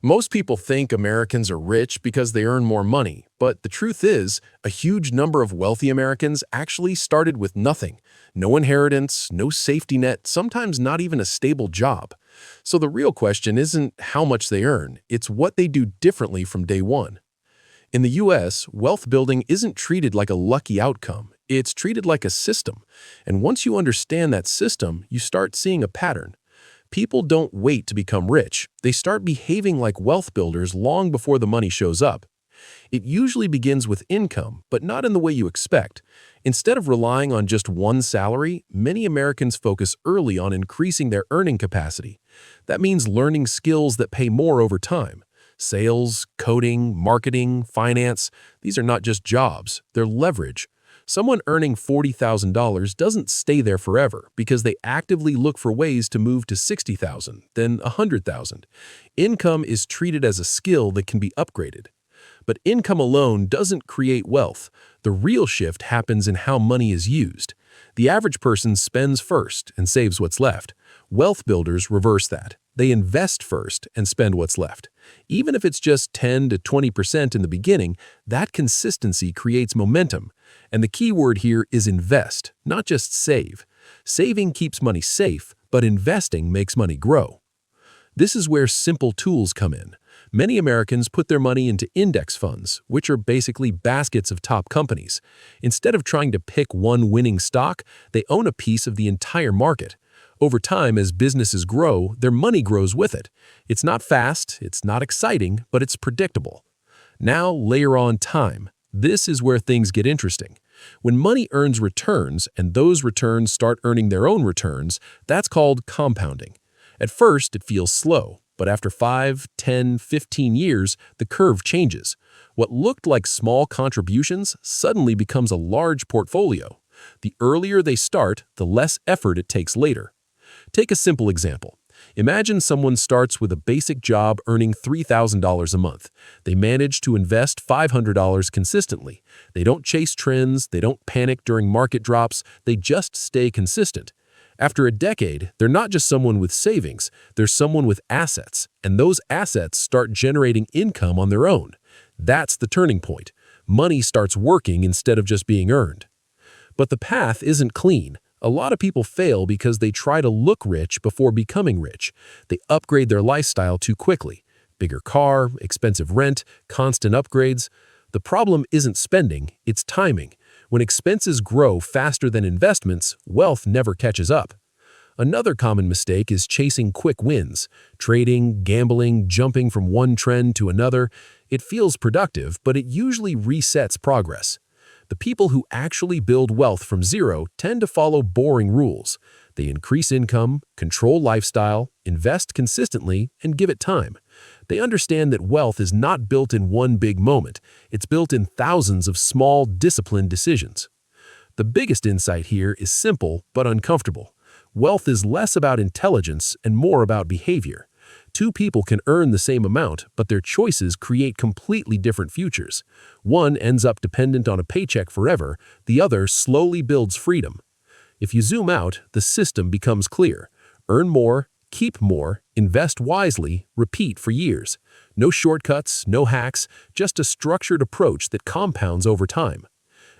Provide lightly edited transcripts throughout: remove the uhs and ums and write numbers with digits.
Most people think Americans are rich because they earn more money, but the truth is, a huge number of wealthy Americans actually started with nothing. No inheritance, no safety net, sometimes not even a stable job. So the real question isn't how much they earn, it's what they do differently from day one. In the US, wealth building isn't treated like a lucky outcome. It's treated like a system. And once you understand that system, you start seeing a pattern. People don't wait to become rich. They start behaving like wealth builders long before the money shows up. It usually begins with income, but not in the way you expect. Instead of relying on just one salary, many Americans focus early on increasing their earning capacity. That means learning skills that pay more over time. Sales, coding, marketing, finance, these are not just jobs, they're leverage. Someone earning $40,000 doesn't stay there forever because they actively look for ways to move to $60,000, then $100,000. Income is treated as a skill that can be upgraded. But income alone doesn't create wealth. The real shift happens in how money is used. The average person spends first and saves what's left. Wealth builders reverse that. They invest first and spend what's left. Even if it's just 10 to 20% in the beginning, that consistency creates momentum. And the key word here is invest, not just save. Saving keeps money safe, but investing makes money grow. This is where simple tools come in. Many Americans put their money into index funds, which are basically baskets of top companies. Instead of trying to pick one winning stock, they own a piece of the entire market. Over time, as businesses grow, their money grows with it. It's not fast, it's not exciting, but it's predictable. Now layer on time. This is where things get interesting. When money earns returns and those returns start earning their own returns, that's called compounding. At first, it feels slow, but after 5, 10, 15 years, the curve changes. What looked like small contributions suddenly becomes a large portfolio. The earlier they start, the less effort it takes later. Take a simple example. Imagine someone starts with a basic job earning $3,000 a month. They manage to invest $500 consistently. They don't chase trends, they don't panic during market drops, they just stay consistent. After a decade, they're not just someone with savings, they're someone with assets, and those assets start generating income on their own. That's the turning point. Money starts working instead of just being earned. But the path isn't clean. A lot of people fail because they try to look rich before becoming rich. They upgrade their lifestyle too quickly. Bigger car, expensive rent, constant upgrades. The problem isn't spending, it's timing. When expenses grow faster than investments, wealth never catches up. Another common mistake is chasing quick wins. Trading, gambling, jumping from one trend to another. It feels productive, but it usually resets progress. The people who actually build wealth from zero tend to follow boring rules. They increase income, control lifestyle, invest consistently, and give it time. They understand that wealth is not built in one big moment. It's built in thousands of small, disciplined decisions. The biggest insight here is simple but uncomfortable. Wealth is less about intelligence and more about behavior. Two people can earn the same amount, but their choices create completely different futures. One ends up dependent on a paycheck forever, the other slowly builds freedom. If you zoom out, the system becomes clear. Earn more, keep more, invest wisely, repeat for years. No shortcuts, no hacks, just a structured approach that compounds over time.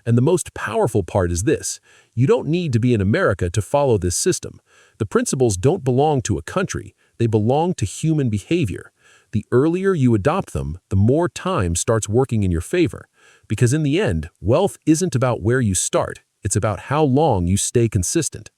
And the most powerful part is this: you don't need to be in America to follow this system. The principles don't belong to a country, they belong to human behavior. The earlier you adopt them, the more time starts working in your favor. Because in the end, wealth isn't about where you start, it's about how long you stay consistent.